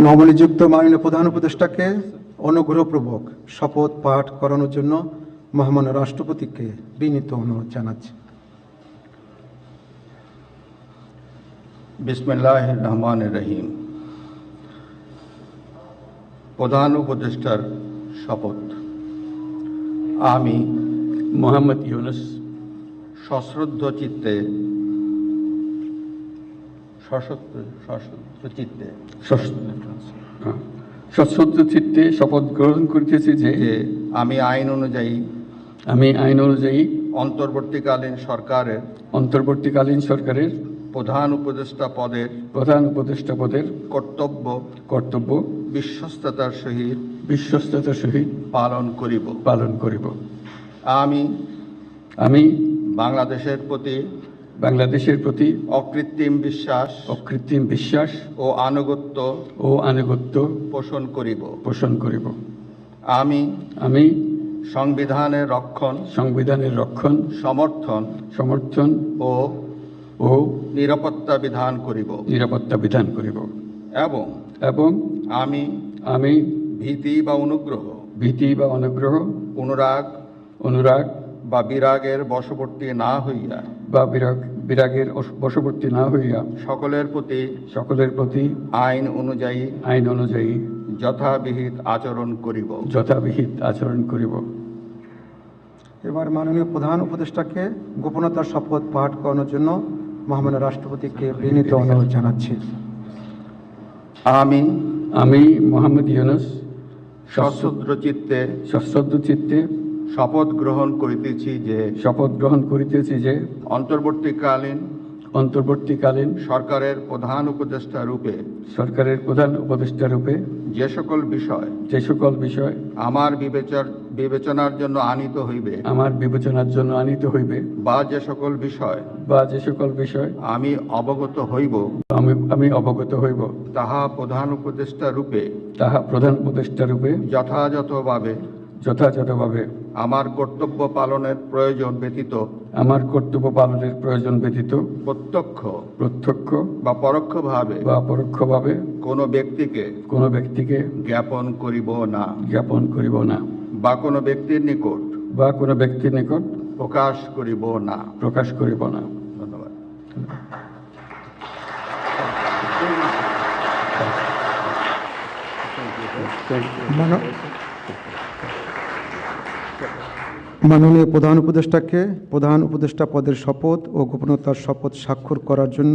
নবনিযুক্ত মাননীয় প্রধান উপদেষ্টাকে অনুগ্রহপূর্বক শপথ পাঠ করানোর জন্য মহামান্য রাষ্ট্রপতিকে বিনীত অনুরোধ জানাচ্ছি। বিসমিল্লাহির রহমানির রহিম। প্রধান উপদেষ্টার শপথ। আমি মোহাম্মদ ইউনুস সশ্রদ্ধ চিত্তে সশ্রদ্ধ চিত্তে শপথ গ্রহণ করিতেছি যে আমি আইন অনুযায়ী অন্তর্বর্তীকালীন সরকারের প্রধান উপদেষ্টা পদের কর্তব্য বিশ্বস্ততার সহিত পালন করিব। আমি বাংলাদেশের প্রতি অকৃত্রিম বিশ্বাস ও আনুগত্য পোষণ করিব। আমি সংবিধানের রক্ষণ সমর্থন ও নিরাপত্তা বিধান করিব এবং আমি ভীতি বা অনুরাগ বা বিরাগের বশবর্তী না হইয়া সকলের প্রতি আইন অনুযায়ী যথাবিহিত আচরণ করিব। এবার মাননীয় প্রধান উপদেষ্টাকে গোপনতার শপথ পাঠ করানোর জন্য মহামান্য রাষ্ট্রপতিকে বিনীত অনুরোধ জানাচ্ছি। আমি মোহাম্মদ ইউনুস সশ্রদ্ধ চিত্তে শপথ গ্রহণ করিতেছি যে অন্তর্বর্তীকালীন সরকারের প্রধান উপদেষ্টা রূপে যে সকল বিষয় আমার বিবেচনার জন্য আনিত হইবে বা যে সকল বিষয় আমি অবগত হইব তাহা প্রধান উপদেষ্টা রূপে যথাযথভাবে আমার কর্তব্য পালনের প্রয়োজন ব্যতীত প্রত্যক্ষ বা পরোক্ষভাবে কোনো ব্যক্তিকে জ্ঞাপন করিব না বা কোনো ব্যক্তির নিকট প্রকাশ করিব না। ধন্যবাদ। মাননীয় প্রধান উপদেষ্টাকে প্রধান উপদেষ্টা পদের শপথ ও গোপনতার শপথ স্বাক্ষর করার জন্য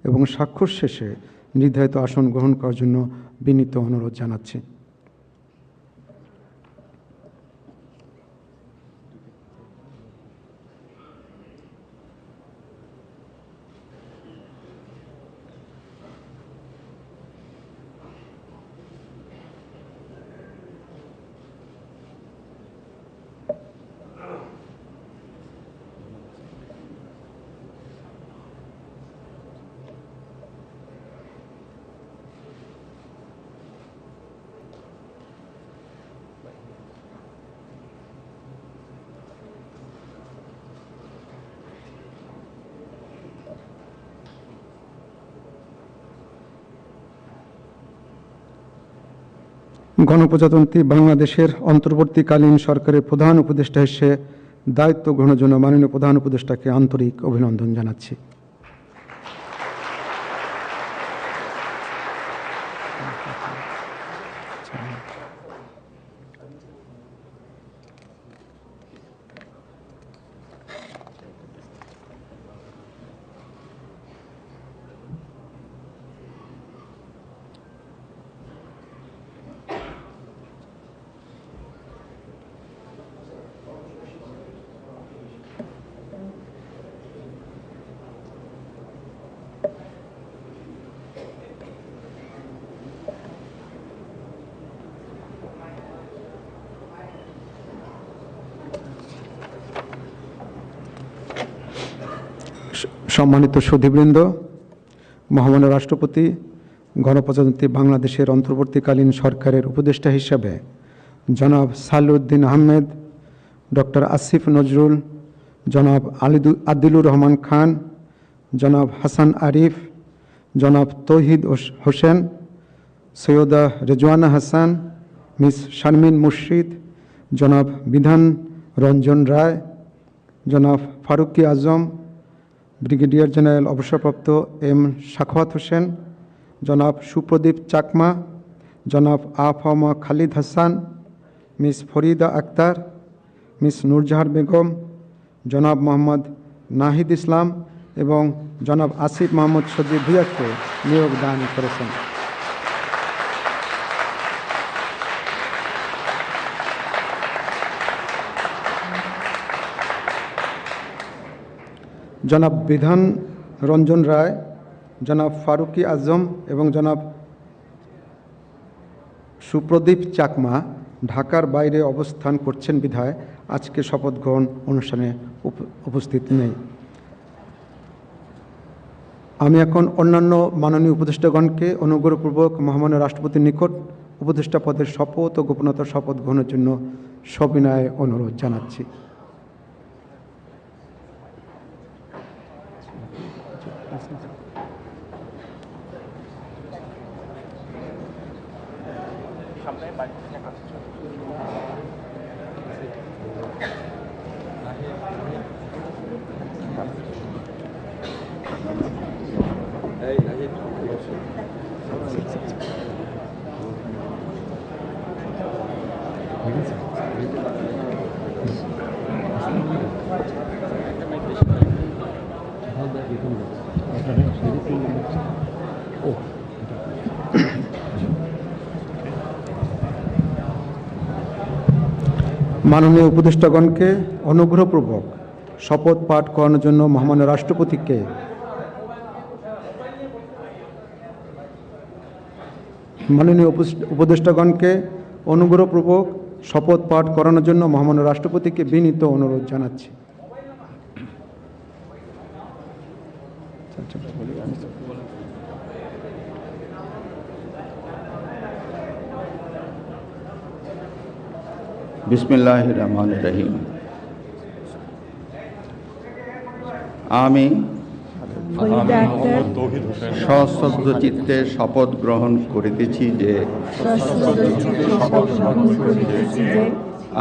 এবং স্বাক্ষর শেষে নির্ধারিত আসন গ্রহণ করার জন্য বিনীত অনুরোধ জানাচ্ছি। গণপ্রজাতন্ত্রী বাংলাদেশের অন্তর্বর্তীকালীন সরকারের প্রধান উপদেষ্টা হিসেবে দায়িত্ব গ্রহণের জন্য মাননীয় প্রধান উপদেষ্টাকে আন্তরিক অভিনন্দন জানাচ্ছি। সম্মানিত সুধীবৃন্দ, মহামান্য রাষ্ট্রপতি গণপ্রজাতন্ত্রী বাংলাদেশের অন্তর্বর্তীকালীন সরকারের উপদেষ্টা হিসাবে জনাব সালেউদ্দিন আহমেদ, ডক্টর আসিফ নজরুল, জনাব আদিলুর রহমান খান, জনাব হাসান আরিফ, জনাব তৌহিদ হোসেন, সৈয়দা রেজওয়ানা হাসান, মিস শারমিন মুর্শিদ, জনাব বিধান রঞ্জন রায়, জনাব ফারুকি আজম, ব্রিগেডিয়ার জেনারেল অবসরপ্রাপ্ত এম সাখাওয়াত হোসেন, জনাব সুপ্রদীপ চাকমা, জনাব আফামা খালিদ হাসান, মিস ফরিদা আক্তার, মিস নূরজাহার বেগম, জনাব মোহাম্মদ নাহিদ ইসলাম এবং জনাব আসিফ মোহাম্মদ সজিব ভুঁইয়াকে নিয়োগ দান করেছেন। জনাব বিধান রঞ্জন রায়, জনাব ফারুকি আজম এবং জনাব সুপ্রদীপ চাকমা ঢাকার বাইরে অবস্থান করছেন বিধায় আজকে শপথ গ্রহণ অনুষ্ঠানে উপস্থিত নেই। আমি এখন অন্যান্য মাননীয় উপদেষ্টাগণকে অনুগ্রহপূর্বক মহামান্য রাষ্ট্রপতির নিকট উপদেষ্টা পদের শপথ ও গোপনতার শপথ গ্রহণের জন্য সবিনয়ে অনুরোধ জানাচ্ছি। মাননীয় উপদেষ্টাগণকে অনুগ্রহপূর্বক শপথ পাঠ করানোর জন্য মহামান্য রাষ্ট্রপতিকে মাননীয় উপদেষ্টাগণকে অনুগ্রহপূর্বক শপথ পাঠ করানোর জন্য মহামান্য রাষ্ট্রপতিকে বিনীত অনুরোধ জানাচ্ছি। বিসমিল্লাহির রহমানির রহিম। আমি সশ্রদ্ধ চিত্তে শপথ গ্রহণ করিতেছি যে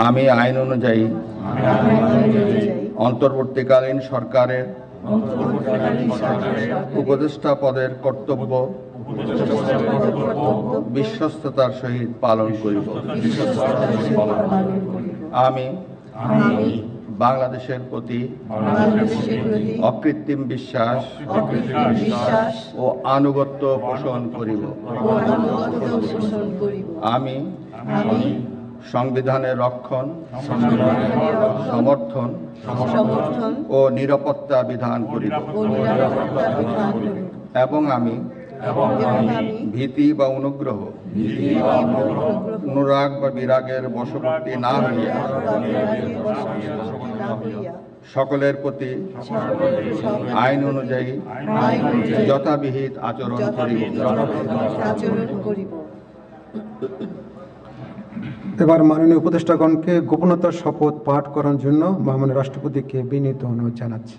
আমি আইন অনুযায়ী অন্তর্বর্তীকালীন সরকারের উপদেষ্টা পদের কর্তব্য বিশ্বস্ততার সহিত পালন করিব। আমি বাংলাদেশের প্রতি অকৃত্রিম বিশ্বাস ও আনুগত্য পোষণ করিব। আমি সংবিধানের রক্ষণ, সমর্থন ও নিরাপত্তা বিধান করিব এবং আমি ভীতি বা অনুগ্রহ, অনুরাগ বা বিরাগের বশবর্তী না হইয়া সকলের প্রতি আইন অনুযায়ী যথাবিহিত আচরণ করিব। এবার মাননীয় উপদেষ্টাগণকে গোপনতার শপথ পাঠ করার জন্য মহামান্য রাষ্ট্রপতিকে বিনীত অনুরোধ জানাচ্ছি।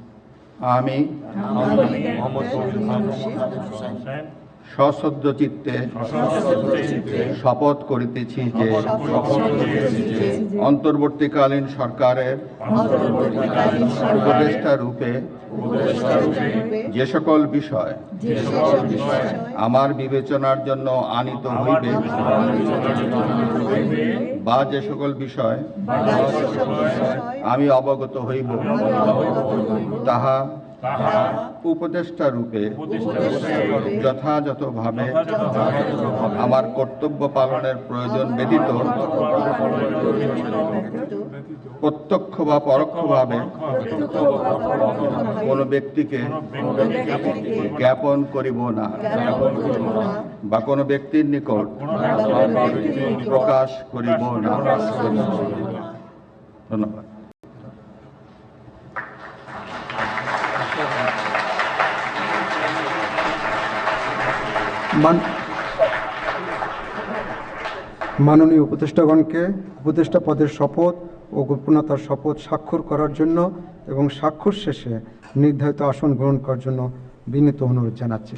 আমি সশ্রদ্ধ চিত্তে শপথ করিতেছি যে অন্তর্বর্তীকালীন সরকারের উপদেষ্টা রূপে যে সকল বিষয় আমার বিবেচনার জন্য আনিত হইবে বা যে সকল বিষয় আমি অবগত হইব তাহা উপদেষ্টা রূপে যথাযথভাবে আমার কর্তব্য পালনের প্রয়োজন ব্যতীত প্রত্যক্ষ বা পরোক্ষভাবে কোনো ব্যক্তিকে জ্ঞাপন করিব না বা কোনো ব্যক্তির নিকট প্রকাশ করিব না। ধন্যবাদ। মাননীয় উপদেষ্টাগণকে উপদেষ্টা পদের শপথ ও গোপনতার শপথ স্বাক্ষর করার জন্য এবং স্বাক্ষর শেষে নির্ধারিত আসন গ্রহণ করার জন্য বিনীত অনুরোধ জানাচ্ছি।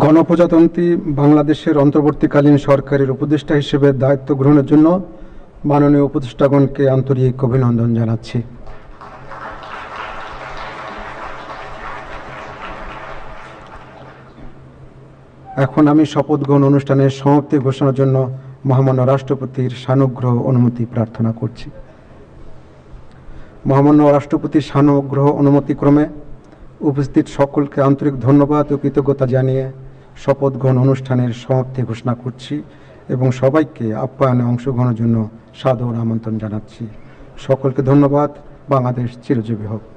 গণপ্রজাতন্ত্রী বাংলাদেশের অন্তর্বর্তীকালীন সরকারের উপদেষ্টা হিসেবে দায়িত্ব গ্রহণের জন্য মাননীয় উপদেষ্টাগণকে আন্তরিক অভিনন্দন জানাচ্ছি। এখন আমি শপথ গ্রহণ অনুষ্ঠানের সমাপ্তি ঘোষণার জন্য মহামান্য রাষ্ট্রপতির সানুগ্রহ অনুমতি প্রার্থনা করছি। মহামান্য রাষ্ট্রপতির সানুগ্রহ অনুমতিক্রমে উপস্থিত সকলকে আন্তরিক ধন্যবাদ ও কৃতজ্ঞতা জানিয়ে শপথ গ্রহণ অনুষ্ঠানের সমাপ্তি ঘোষণা করছি এবং সবাইকে আপ্যায়নে অংশগ্রহণের জন্য সাদর আমন্ত্রণ জানাচ্ছি। সকলকে ধন্যবাদ। বাংলাদেশ চিরজীবী হোক।